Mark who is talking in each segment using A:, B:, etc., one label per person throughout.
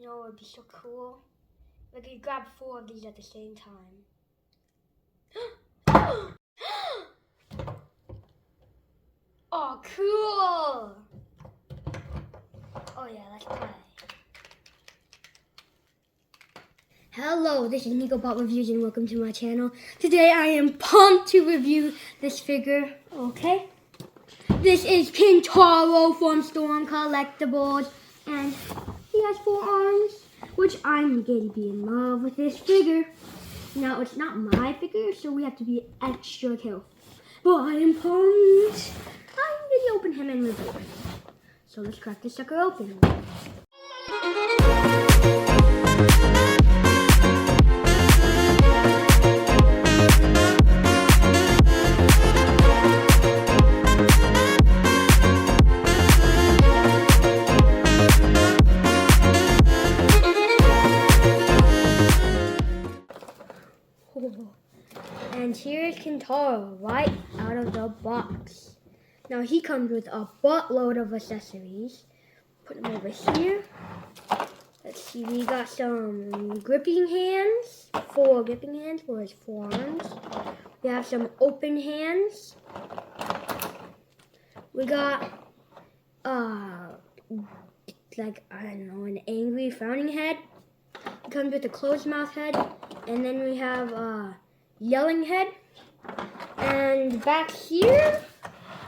A: You know what would be so cool? Like you grab 4 of these at the same time. Oh, cool! Oh yeah, let's play. Hello, this is NicoBot Reviews and welcome to my channel. Today I am pumped to review this figure, okay? This is Kintaro from Storm Collectibles, and he has 4 arms, which I'm going to be in love with this figure. Now, it's not my figure, so we have to be extra careful. But I am pumped. I'm going to open him and review him. So let's crack this sucker open. And here's Kintaro right out of the box. Now he comes with a buttload of accessories. Put them over here. Let's see, we got some gripping hands, 4 gripping hands for his forearms. We have some open hands. We got, like, I don't know, an angry frowning head. It comes with a closed mouth head. And then we have a yelling head. And back here,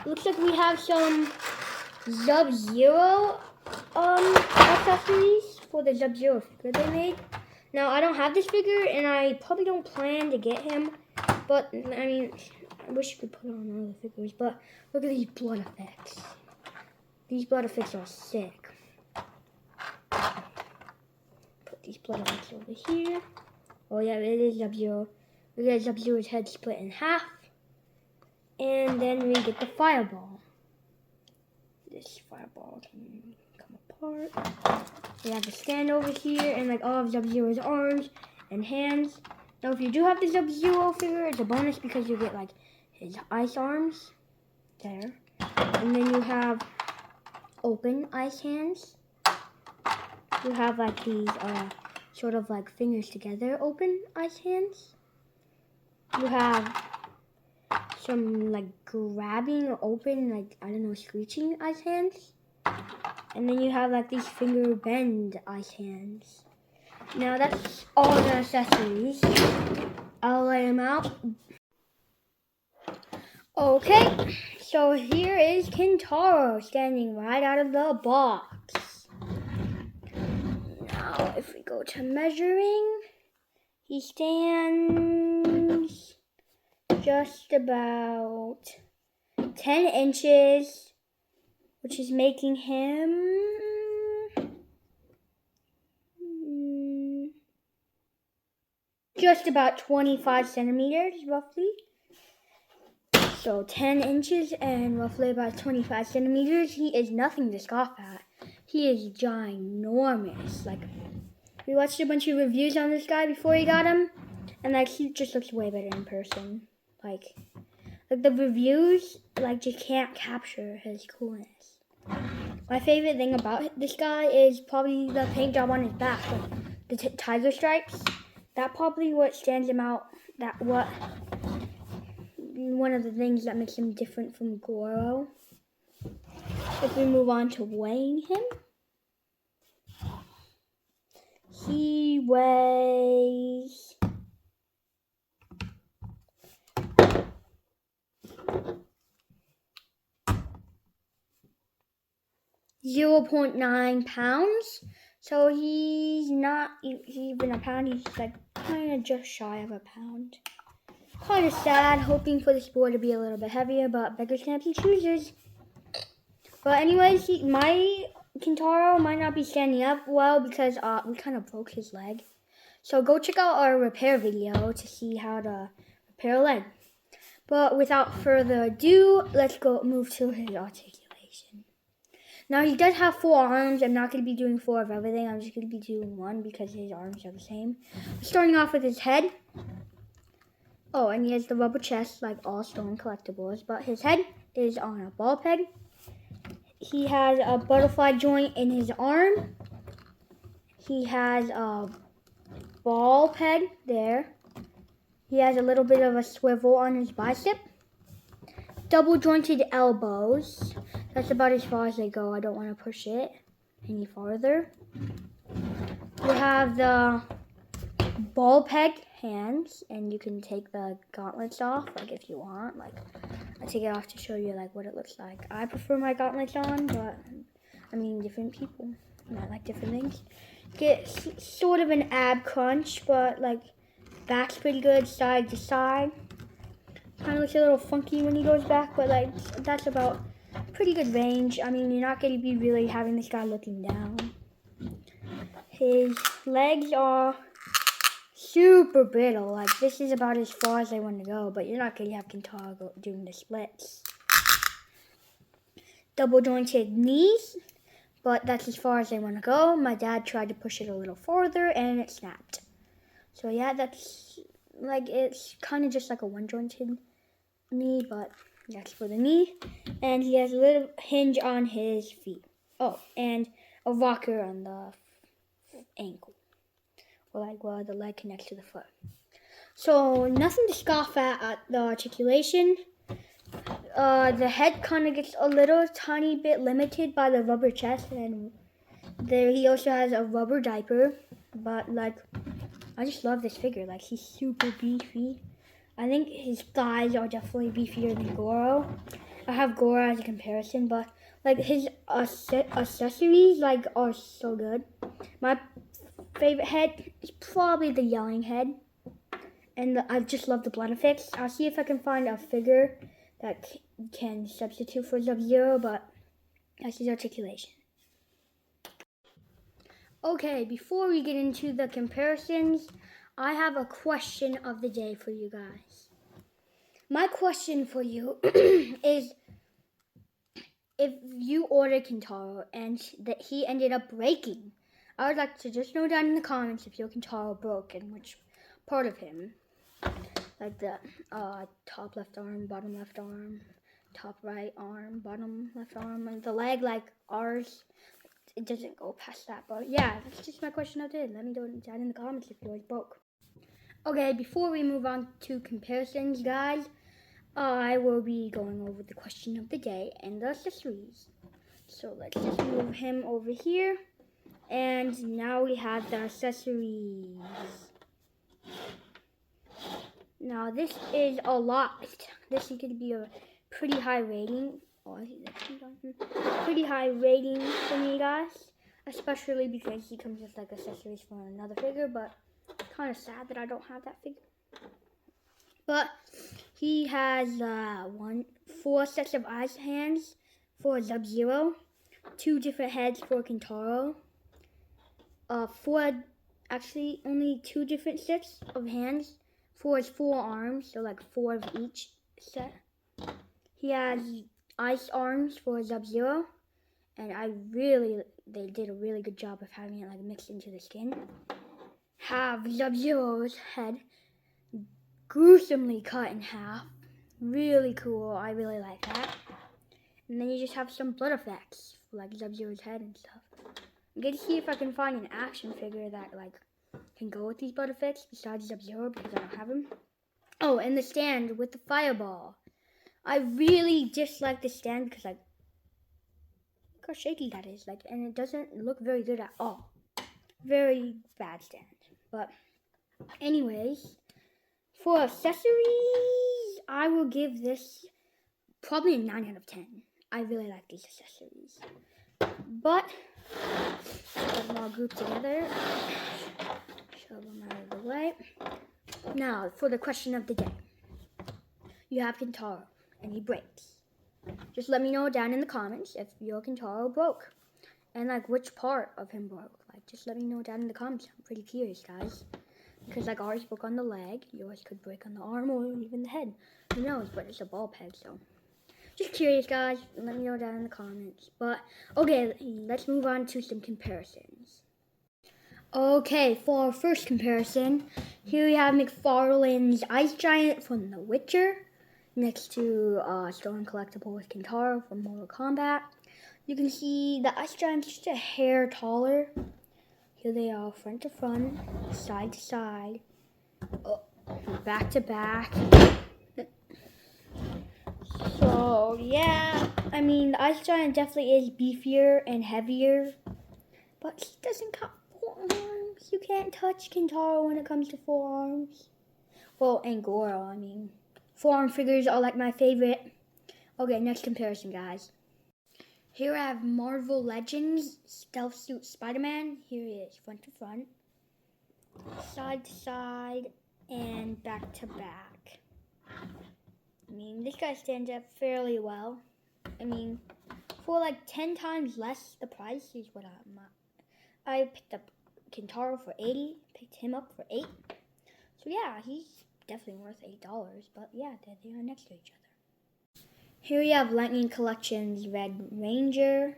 A: looks like we have some Sub-Zero accessories for the Sub-Zero figure they made. Now, I don't have this figure, and I probably don't plan to get him. But, I mean, I wish you could put on other figures. But look at these blood effects. These blood effects are sick. Put these blood effects over here. Oh yeah, it is Sub-Zero. We get Sub-Zero's head split in half. And then we get the fireball. This fireball can come apart. We have the stand over here and like all of Sub-Zero's arms and hands. Now if you do have the Sub-Zero figure, it's a bonus because you get like his ice arms. There. And then you have open ice hands. You have like these sort of like fingers together open ice hands. You have some like grabbing or open, like, I don't know, screeching ice hands. And then you have like these finger bend ice hands. Now that's all the accessories. I'll lay them out. Okay, so here is Kintaro standing right out of the box. Now if we go to measuring, he stands just about 10 inches, which is making him just about 25 centimeters, roughly. So 10 inches and roughly about 25 centimeters. He is nothing to scoff at. He is ginormous. Like, we watched a bunch of reviews on this guy before he got him, and like he just looks way better in person. Like the reviews, like, just can't capture his coolness. My favorite thing about this guy is probably the paint job on his back, like the tiger stripes. That probably what stands him out. One of the things that makes him different from Goro. If we move on to weighing him, he weighs 0.9 pounds. So he's not even a pound. He's like kind of just shy of a pound. Kind of sad, hoping for this board to be a little bit heavier, but beggars can't be choosers. But anyways, my Kintaro might not be standing up well because we kind of broke his leg. So go check out our repair video to see how to repair a leg. But without further ado, let's go move to his articulation. Now he does have 4 arms. I'm not going to be doing 4 of everything. I'm just going to be doing 1 because his arms are the same. Starting off with his head. Oh, and he has the rubber chest like all Storm Collectibles, but his head is on a ball peg. He has a butterfly joint in his arm. He has a ball peg there. He has a little bit of a swivel on his bicep. Double jointed elbows. That's about as far as they go. I don't want to push it any farther. We have the ball peg hands, and you can take the gauntlets off, like if you want. Like, I take it off to show you like what it looks like. I prefer my gauntlets on, but I mean, different people might like different things. Get sort of an ab crunch, but like back's pretty good, side to side. Kind of looks a little funky when he goes back, but like that's about pretty good range. I mean, you're not going to be really having this guy looking down. His legs are super brittle. Like, this is about as far as I want to go, but you're not going to have Kintaro doing the splits. Double jointed knees, but that's as far as I want to go. My dad tried to push it a little further, and it snapped. So yeah, that's like, it's kind of just like a one jointed knee, but that's for the knee. And he has a little hinge on his feet. Oh, and a rocker on the ankle, or like where the leg connects to the foot. So nothing to scoff at the articulation. The head kind of gets a little tiny bit limited by the rubber chest, and there he also has a rubber diaper. But like, I just love this figure. Like, he's super beefy. I think his thighs are definitely beefier than Goro. I have Goro as a comparison, but like his accessories like are so good. My favorite head is probably the yelling head, and I just love the blood effects. I'll see if I can find a figure that can substitute for Sub-Zero, but that's his articulation. Okay, before we get into the comparisons, I have a question of the day for you guys. My question for you is, if you ordered Kintaro and that he ended up breaking, I would like to just know down in the comments if your Kintaro broke and which part of him. Like the top left arm, bottom left arm, top right arm, bottom left arm, and the leg like ours. It doesn't go past that, but yeah, that's just my question of the day. Let me know down in the comments if yours broke. Okay, before we move on to comparisons, guys, I will be going over the question of the day and the accessories. So let's just move him over here. And now we have the accessories. Now this is a lot. This is going to be a pretty high rating. Pretty high rating for me, guys. Especially because he comes with like accessories for another figure, but kind of sad that I don't have that figure. But he has 4 sets of eyes hands for Sub-Zero, 2 different heads for Kintaro, only 2 different sets of hands for his 4 arms, so like 4 of each set. He has ice arms for Sub-Zero, and they did a really good job of having it like mixed into the skin. Have Sub-Zero's head gruesomely cut in half. Really cool. I really like that. And then you just have some blood effects for like Sub-Zero's head and stuff. I'm going to see if I can find an action figure that like can go with these blood effects besides Sub-Zero, because I don't have him. Oh, and the stand with the fireball. I really dislike the stand because like, look how shaky that is. Like, and it doesn't look very good at all. Very bad stand. But anyways, for accessories, I will give this probably a 9 out of 10. I really like these accessories. But put them all grouped together. Shove them out of the way. Now, for the question of the day. You have Kintaro, and he breaks. Just let me know down in the comments if your Kintaro broke. And like which part of him broke. Like, just let me know down in the comments. I'm pretty curious, guys. Because like ours broke on the leg, yours could break on the arm or even the head. Who knows, but it's a ball peg, so. Just curious, guys. Let me know down in the comments. But, okay, let's move on to some comparisons. Okay, for our first comparison, here we have McFarlane's Ice Giant from The Witcher, next to Stolen Collectibles Kintaro from Mortal Kombat. You can see the Ice Giant's just a hair taller. He Here they are, front to front, side to side, back to back. So yeah, I mean the Ice Giant definitely is beefier and heavier, but he doesn't got 4 arms. You can't touch Kintaro when it comes to 4 arms. Well, and Goro, I mean. 4-arm figures are like my favorite. Okay, next comparison, guys. Here I have Marvel Legends Stealth Suit Spider-Man. Here he is, front to front, side to side, and back to back. I mean, this guy stands up fairly well. I mean, for like 10 times less the price is what I picked up Kintaro for $80, picked him up for $8. So yeah, he's definitely worth $8, but yeah, they are next to each other. Here we have Lightning Collections Red Ranger,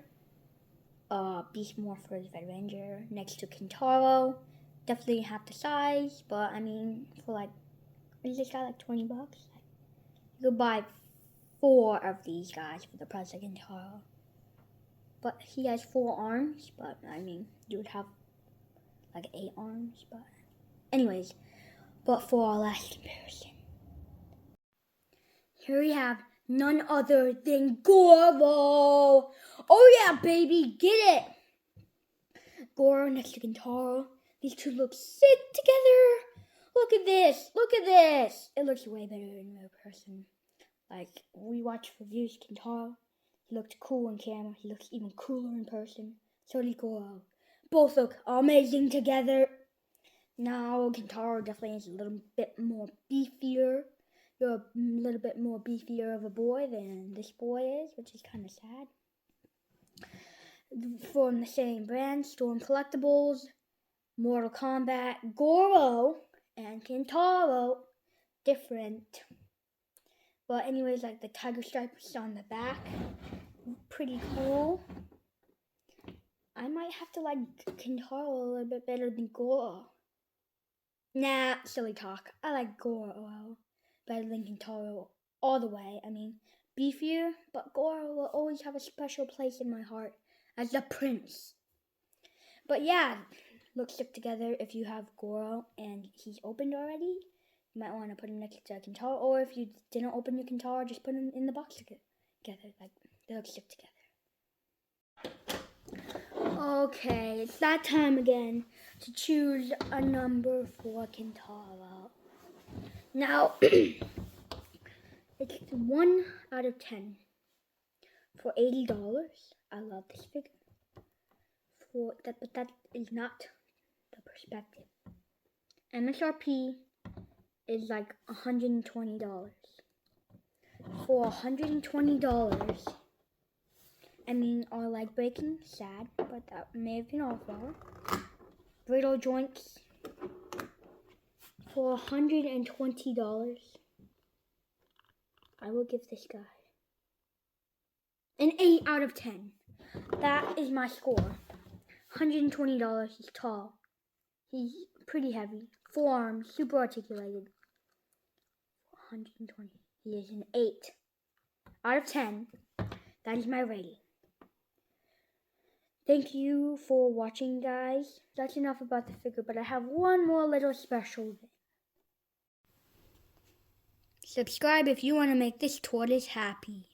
A: Beast Morphers Red Ranger, next to Kintaro. Definitely half the size, but I mean, for like, what is this guy, like $20? You could buy 4 of these guys for the price of Kintaro. But he has 4 arms, but I mean, you would have like 8 arms, but anyways, but for our last comparison. Here we have none other than Goro. Oh yeah, baby, get it. Goro next to Kintaro. These two look sick together. Look at this. Look at this. It looks way better in real person. Like, we watched reviews, Kintaro. He looked cool on camera. He looks even cooler in person. So did Goro. Both look amazing together. Now, Kintaro definitely is a little bit more beefier. You're a little bit more beefier of a boy than this boy is, which is kind of sad. From the same brand, Storm Collectibles, Mortal Kombat, Goro, and Kintaro, different. But anyways, like the tiger stripes on the back, pretty cool. I might have to like Kintaro a little bit better than Goro. Nah, silly talk. I like Goro better than Kintaro all the way. I mean, beefier, but Goro will always have a special place in my heart as the prince. But yeah, look sick together if you have Goro and he's opened already. You might want to put him next to Kintaro, or if you didn't open your Kintaro, just put him in the box together. Like, they look sick together. Okay, it's that time again to choose a number for Kintaro. Now, it's 1 out of 10 for $80. I love this figure. But that is not the perspective. MSRP is like $120. For $120, I mean, our leg breaking, sad, but that may have been our fault. Brittle joints. For $120, I will give this guy an 8 out of 10. That is my score. $120. He's tall. He's pretty heavy. 4 arms, super articulated. 120. He is an 8 out of 10. That is my rating. Thank you for watching, guys. That's enough about the figure, but I have one more little special thing. Subscribe if you want to make this tortoise happy.